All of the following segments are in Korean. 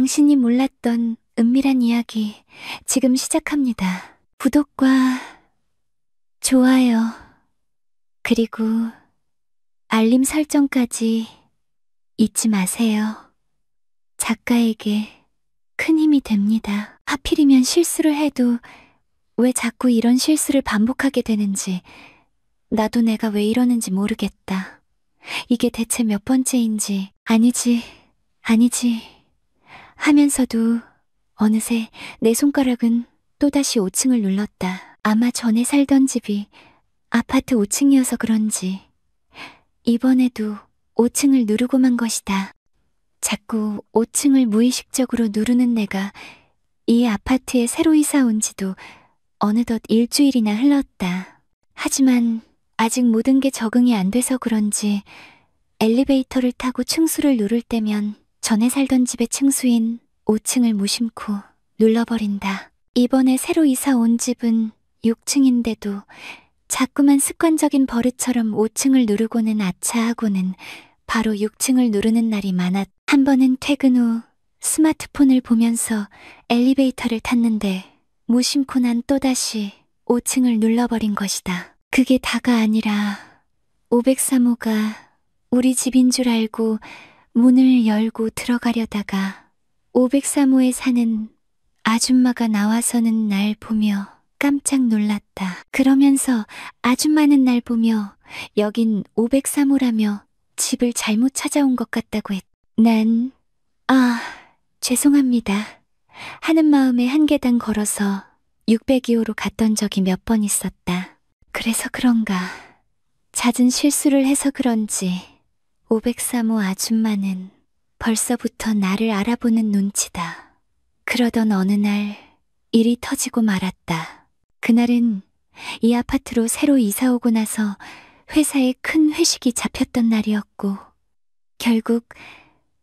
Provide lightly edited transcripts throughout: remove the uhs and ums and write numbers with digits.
당신이 몰랐던 은밀한 이야기 지금 시작합니다. 구독과 좋아요, 그리고 알림 설정까지 잊지 마세요. 작가에게 큰 힘이 됩니다. 하필이면 실수를 해도 왜 자꾸 이런 실수를 반복하게 되는지, 나도 내가 왜 이러는지 모르겠다. 이게 대체 몇 번째인지, 아니지 하면서도 어느새 내 손가락은 또다시 5층을 눌렀다. 아마 전에 살던 집이 아파트 5층이어서 그런지 이번에도 5층을 누르고만 것이다. 자꾸 5층을 무의식적으로 누르는 내가 이 아파트에 새로 이사 온 지도 어느덧 일주일이나 흘렀다. 하지만 아직 모든 게 적응이 안 돼서 그런지 엘리베이터를 타고 층수를 누를 때면 전에 살던 집의 층수인 5층을 무심코 눌러버린다. 이번에 새로 이사 온 집은 6층인데도 자꾸만 습관적인 버릇처럼 5층을 누르고는 아차하고는 바로 6층을 누르는 날이 많았다. 한 번은 퇴근 후 스마트폰을 보면서 엘리베이터를 탔는데 무심코 난 또다시 5층을 눌러버린 것이다. 그게 다가 아니라 503호가 우리 집인 줄 알고 문을 열고 들어가려다가 503호에 사는 아줌마가 나와서는 날 보며 깜짝 놀랐다. 그러면서 아줌마는 날 보며 여긴 503호라며 집을 잘못 찾아온 것 같다고 했다. 난 죄송합니다 하는 마음에 한 계단 걸어서 602호로 갔던 적이 몇 번 있었다. 그래서 그런가, 잦은 실수를 해서 그런지 503호 아줌마는 벌써부터 나를 알아보는 눈치다. 그러던 어느 날 일이 터지고 말았다. 그날은 이 아파트로 새로 이사 오고 나서 회사에 큰 회식이 잡혔던 날이었고, 결국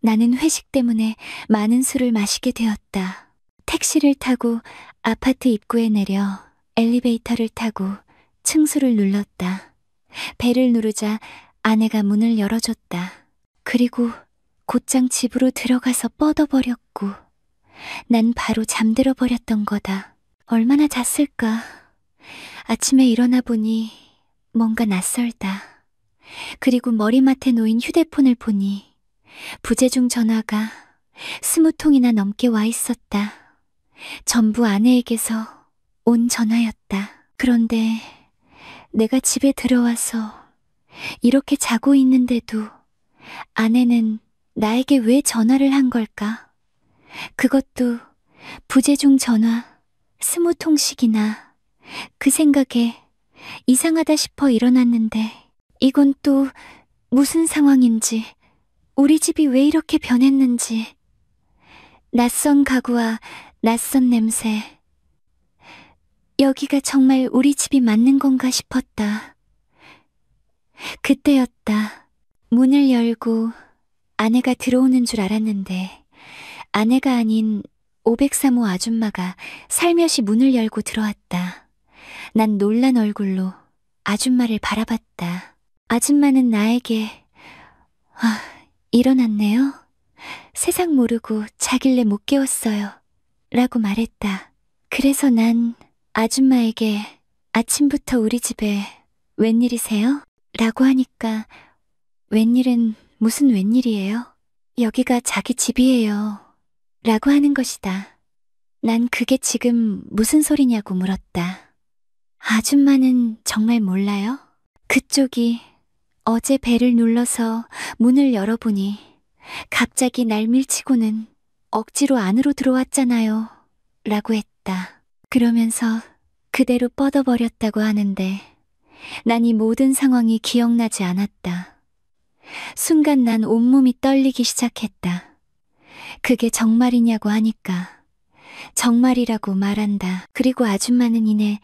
나는 회식 때문에 많은 술을 마시게 되었다. 택시를 타고 아파트 입구에 내려 엘리베이터를 타고 층수를 눌렀다. 벨을 누르자 아내가 문을 열어줬다. 그리고 곧장 집으로 들어가서 뻗어버렸고 난 바로 잠들어 버렸던 거다. 얼마나 잤을까. 아침에 일어나 보니 뭔가 낯설다. 그리고 머리맡에 놓인 휴대폰을 보니 부재중 전화가 20통이나 넘게 와 있었다. 전부 아내에게서 온 전화였다. 그런데 내가 집에 들어와서 이렇게 자고 있는데도 아내는 나에게 왜 전화를 한 걸까? 그것도 부재중 전화 20통씩이나. 그 생각에 이상하다 싶어 일어났는데 이건 또 무슨 상황인지, 우리 집이 왜 이렇게 변했는지, 낯선 가구와 낯선 냄새, 여기가 정말 우리 집이 맞는 건가 싶었다. 그때였다. 문을 열고 아내가 들어오는 줄 알았는데 아내가 아닌 503호 아줌마가 살며시 문을 열고 들어왔다. 난 놀란 얼굴로 아줌마를 바라봤다. 아줌마는 나에게 일어났네요. 세상 모르고 자길래 못 깨웠어요 라고 말했다. 그래서 난 아줌마에게 아침부터 우리 집에 웬일이세요? 라고 하니까 웬일은 무슨 웬일이에요? 여기가 자기 집이에요 라고 하는 것이다. 난 그게 지금 무슨 소리냐고 물었다. 아줌마는 정말 몰라요? 그쪽이 어제 벨을 눌러서 문을 열어보니 갑자기 날 밀치고는 억지로 안으로 들어왔잖아요 라고 했다. 그러면서 그대로 뻗어버렸다고 하는데 난 이 모든 상황이 기억나지 않았다. 순간 난 온몸이 떨리기 시작했다. 그게 정말이냐고 하니까 정말이라고 말한다. 그리고 아줌마는 이내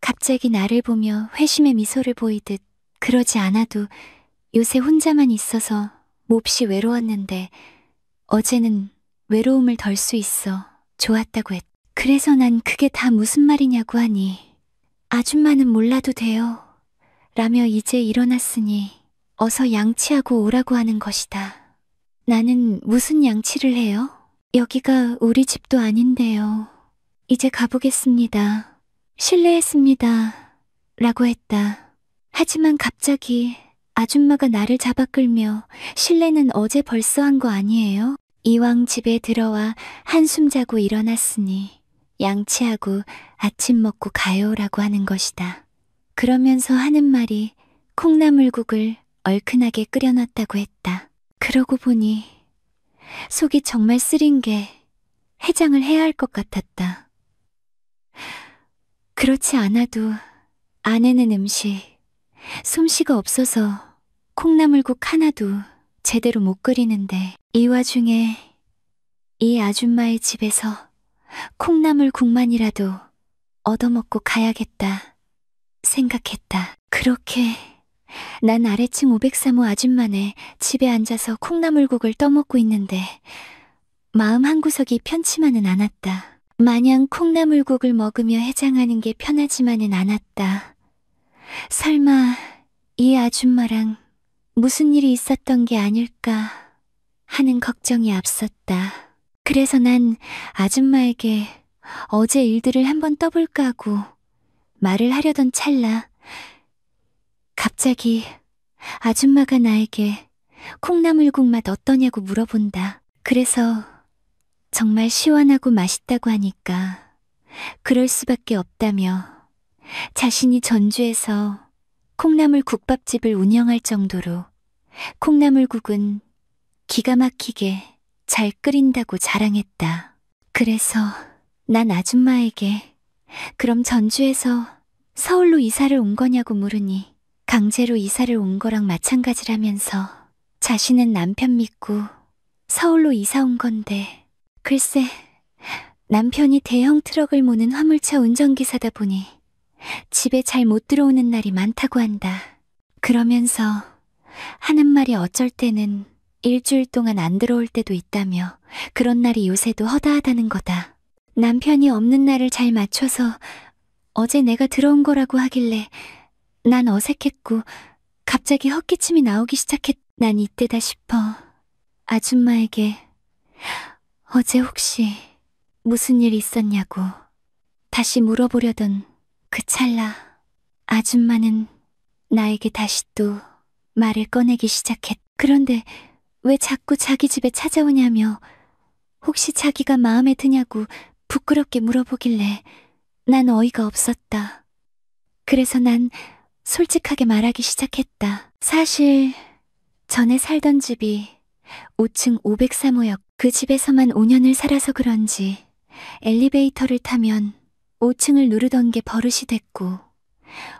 갑자기 나를 보며 회심의 미소를 보이듯 그러지 않아도 요새 혼자만 있어서 몹시 외로웠는데 어제는 외로움을 덜 수 있어 좋았다고 했다. 그래서 난 그게 다 무슨 말이냐고 하니 아줌마는 몰라도 돼요 라며 이제 일어났으니 어서 양치하고 오라고 하는 것이다. 나는 무슨 양치를 해요? 여기가 우리 집도 아닌데요. 이제 가보겠습니다. 실례했습니다. 라고 했다. 하지만 갑자기 아줌마가 나를 잡아 끌며 실례는 어제 벌써 한 거 아니에요? 이왕 집에 들어와 한숨 자고 일어났으니 양치하고 아침 먹고 가요라고 하는 것이다. 그러면서 하는 말이 콩나물국을 얼큰하게 끓여놨다고 했다. 그러고 보니 속이 정말 쓰린 게 해장을 해야 할 것 같았다. 그렇지 않아도 아내는 음식, 솜씨가 없어서 콩나물국 하나도 제대로 못 끓이는데 이 와중에 이 아줌마의 집에서 콩나물국만이라도 얻어먹고 가야겠다 생각했다. 그렇게 난 아래층 503호 아줌마네 집에 앉아서 콩나물국을 떠먹고 있는데 마음 한구석이 편치만은 않았다. 마냥 콩나물국을 먹으며 해장하는 게 편하지만은 않았다. 설마 이 아줌마랑 무슨 일이 있었던 게 아닐까 하는 걱정이 앞섰다. 그래서 난 아줌마에게 어제 일들을 한번 떠볼까 하고 말을 하려던 찰나 갑자기 아줌마가 나에게 콩나물국 맛 어떠냐고 물어본다. 그래서 정말 시원하고 맛있다고 하니까 그럴 수밖에 없다며 자신이 전주에서 콩나물 국밥집을 운영할 정도로 콩나물국은 기가 막히게 잘 끓인다고 자랑했다. 그래서 난 아줌마에게 그럼 전주에서 서울로 이사를 온 거냐고 물으니 강제로 이사를 온 거랑 마찬가지라면서 자신은 남편 믿고 서울로 이사 온 건데 글쎄 남편이 대형 트럭을 모는 화물차 운전기사다 보니 집에 잘 못 들어오는 날이 많다고 한다. 그러면서 하는 말이 어쩔 때는 일주일 동안 안 들어올 때도 있다며 그런 날이 요새도 허다하다는 거다. 남편이 없는 날을 잘 맞춰서 어제 내가 들어온 거라고 하길래 난 어색했고 갑자기 헛기침이 나오기 시작했. 난 이때다 싶어 아줌마에게 어제 혹시 무슨 일 있었냐고 다시 물어보려던 그 찰나 아줌마는 나에게 다시 또 말을 꺼내기 시작했. 그런데 왜 자꾸 자기 집에 찾아오냐며 혹시 자기가 마음에 드냐고 부끄럽게 물어보길래 난 어이가 없었다. 그래서 난 솔직하게 말하기 시작했다. 사실 전에 살던 집이 5층 503호역 그 집에서만 5년을 살아서 그런지 엘리베이터를 타면 5층을 누르던 게 버릇이 됐고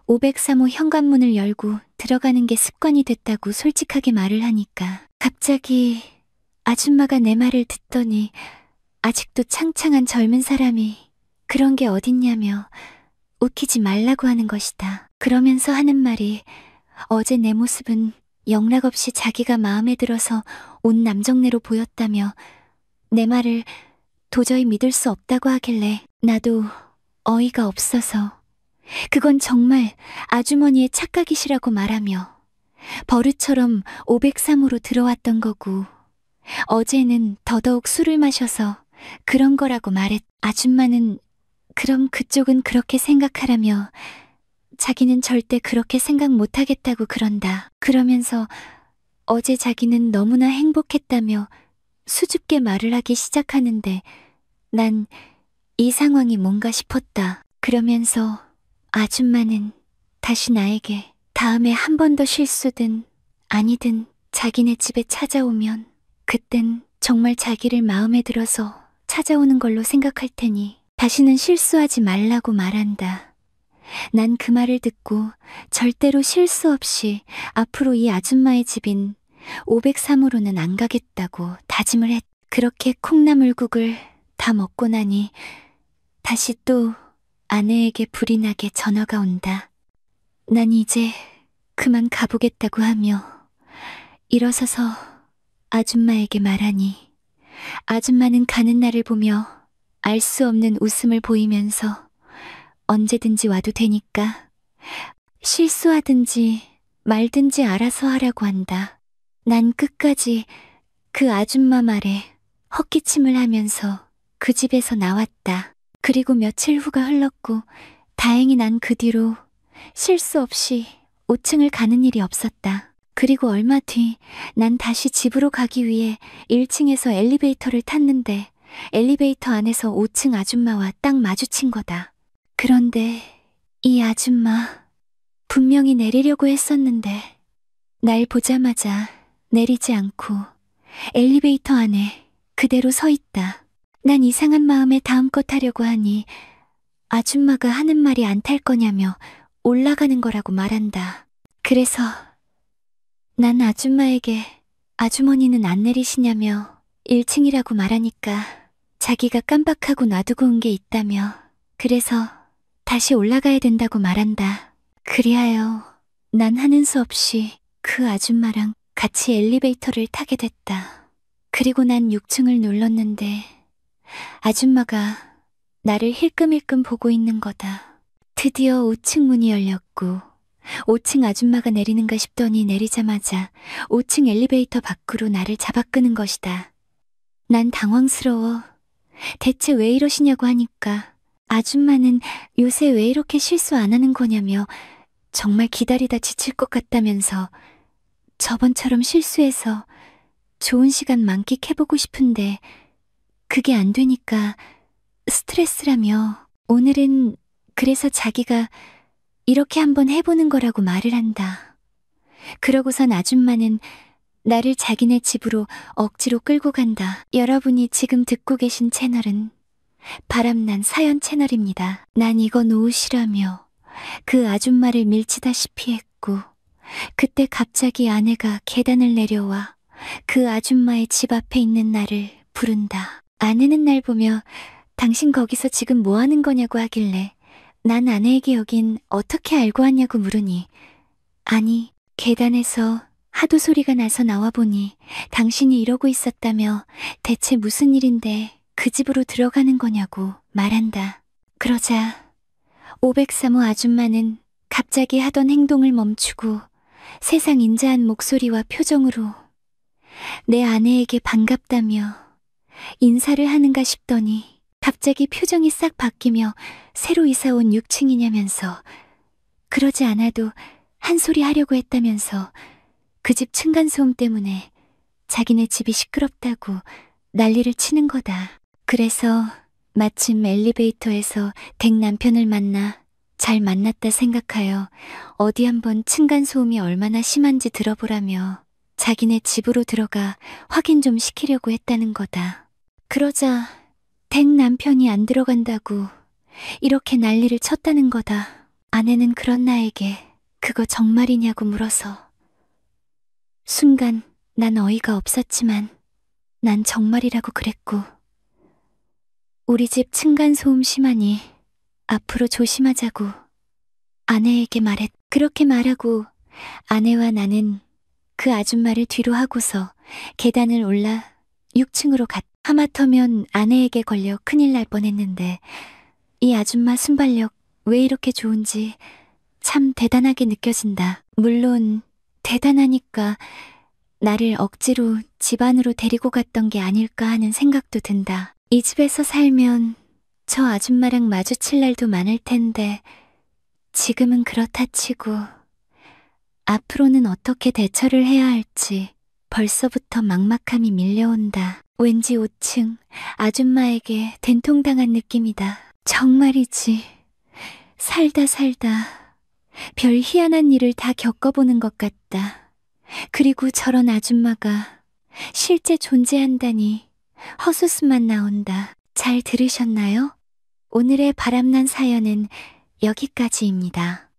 503호 현관문을 열고 들어가는 게 습관이 됐다고 솔직하게 말을 하니까 갑자기 아줌마가 내 말을 듣더니 아직도 창창한 젊은 사람이 그런 게 어딨냐며 웃기지 말라고 하는 것이다. 그러면서 하는 말이 어제 내 모습은 영락없이 자기가 마음에 들어서 온 남정네로 보였다며 내 말을 도저히 믿을 수 없다고 하길래 나도 어이가 없어서 그건 정말 아주머니의 착각이시라고 말하며 버릇처럼 503호로 들어왔던 거고 어제는 더더욱 술을 마셔서 그런 거라고 말했. 아줌마는 그럼 그쪽은 그렇게 생각하라며 자기는 절대 그렇게 생각 못하겠다고 그런다. 그러면서 어제 자기는 너무나 행복했다며 수줍게 말을 하기 시작하는데 난 이 상황이 뭔가 싶었다. 그러면서 아줌마는 다시 나에게 다음에 한 번 더 실수든 아니든 자기네 집에 찾아오면 그땐 정말 자기를 마음에 들어서 찾아오는 걸로 생각할 테니 다시는 실수하지 말라고 말한다. 난 그 말을 듣고 절대로 실수 없이 앞으로 이 아줌마의 집인 503호로는 안 가겠다고 다짐을 했. 그렇게 콩나물국을 다 먹고 나니 다시 또 아내에게 불이 나게 전화가 온다. 난 이제 그만 가보겠다고 하며 일어서서 아줌마에게 말하니 아줌마는 가는 날을 보며 알 수 없는 웃음을 보이면서 언제든지 와도 되니까 실수하든지 말든지 알아서 하라고 한다. 난 끝까지 그 아줌마 말에 헛기침을 하면서 그 집에서 나왔다. 그리고 며칠 후가 흘렀고 다행히 난 그 뒤로 실수 없이 5층을 가는 일이 없었다. 그리고 얼마 뒤 난 다시 집으로 가기 위해 1층에서 엘리베이터를 탔는데 엘리베이터 안에서 5층 아줌마와 딱 마주친 거다. 그런데 이 아줌마 분명히 내리려고 했었는데 날 보자마자 내리지 않고 엘리베이터 안에 그대로 서 있다. 난 이상한 마음에 다음껏 타려고 하니 아줌마가 하는 말이 안 탈 거냐며 올라가는 거라고 말한다. 그래서 난 아줌마에게 아주머니는 안 내리시냐며 1층이라고 말하니까 자기가 깜빡하고 놔두고 온 게 있다며 그래서 다시 올라가야 된다고 말한다. 그리하여 난 하는 수 없이 그 아줌마랑 같이 엘리베이터를 타게 됐다. 그리고 난 6층을 눌렀는데 아줌마가 나를 힐끔힐끔 보고 있는 거다. 드디어 5층 문이 열렸고 5층 아줌마가 내리는가 싶더니 내리자마자 5층 엘리베이터 밖으로 나를 잡아 끄는 것이다. 난 당황스러워. 대체 왜 이러시냐고 하니까 아줌마는 요새 왜 이렇게 실수 안 하는 거냐며 정말 기다리다 지칠 것 같다면서 저번처럼 실수해서 좋은 시간 만끽해보고 싶은데 그게 안 되니까 스트레스라며 오늘은 그래서 자기가 이렇게 한번 해보는 거라고 말을 한다. 그러고선 아줌마는 나를 자기네 집으로 억지로 끌고 간다. 여러분이 지금 듣고 계신 채널은 바람난 사연 채널입니다. 난 이거 놓으시라며 그 아줌마를 밀치다시피 했고 그때 갑자기 아내가 계단을 내려와 그 아줌마의 집 앞에 있는 나를 부른다. 아내는 날 보며 당신 거기서 지금 뭐 하는 거냐고 하길래 난 아내에게 여긴 어떻게 알고 왔냐고 물으니 아니 계단에서 하도 소리가 나서 나와보니 당신이 이러고 있었다며 대체 무슨 일인데 그 집으로 들어가는 거냐고 말한다. 그러자 503호 아줌마는 갑자기 하던 행동을 멈추고 세상 인자한 목소리와 표정으로 내 아내에게 반갑다며 인사를 하는가 싶더니 갑자기 표정이 싹 바뀌며 새로 이사온 6층이냐면서 그러지 않아도 한 소리 하려고 했다면서 그 집 층간소음 때문에 자기네 집이 시끄럽다고 난리를 치는 거다. 그래서 마침 엘리베이터에서 댁 남편을 만나 잘 만났다 생각하여 어디 한번 층간소음이 얼마나 심한지 들어보라며 자기네 집으로 들어가 확인 좀 시키려고 했다는 거다. 그러자 댁 남편이 안 들어간다고 이렇게 난리를 쳤다는 거다. 아내는 그런 나에게 그거 정말이냐고 물어서 순간 난 어이가 없었지만 난 정말이라고 그랬고 우리 집 층간소음 심하니 앞으로 조심하자고 아내에게 말했. 그렇게 말하고 아내와 나는 그 아줌마를 뒤로 하고서 계단을 올라 6층으로 갔다. 하마터면 아내에게 걸려 큰일 날 뻔했는데 이 아줌마 순발력 왜 이렇게 좋은지 참 대단하게 느껴진다. 물론 대단하니까 나를 억지로 집 안으로 데리고 갔던 게 아닐까 하는 생각도 든다. 이 집에서 살면 저 아줌마랑 마주칠 날도 많을 텐데 지금은 그렇다 치고 앞으로는 어떻게 대처를 해야 할지 벌써부터 막막함이 밀려온다. 왠지 5층 아줌마에게 된통당한 느낌이다. 정말이지. 살다 별 희한한 일을 다 겪어보는 것 같다. 그리고 저런 아줌마가 실제 존재한다니 헛웃음만 나온다. 잘 들으셨나요? 오늘의 바람난 사연은 여기까지입니다.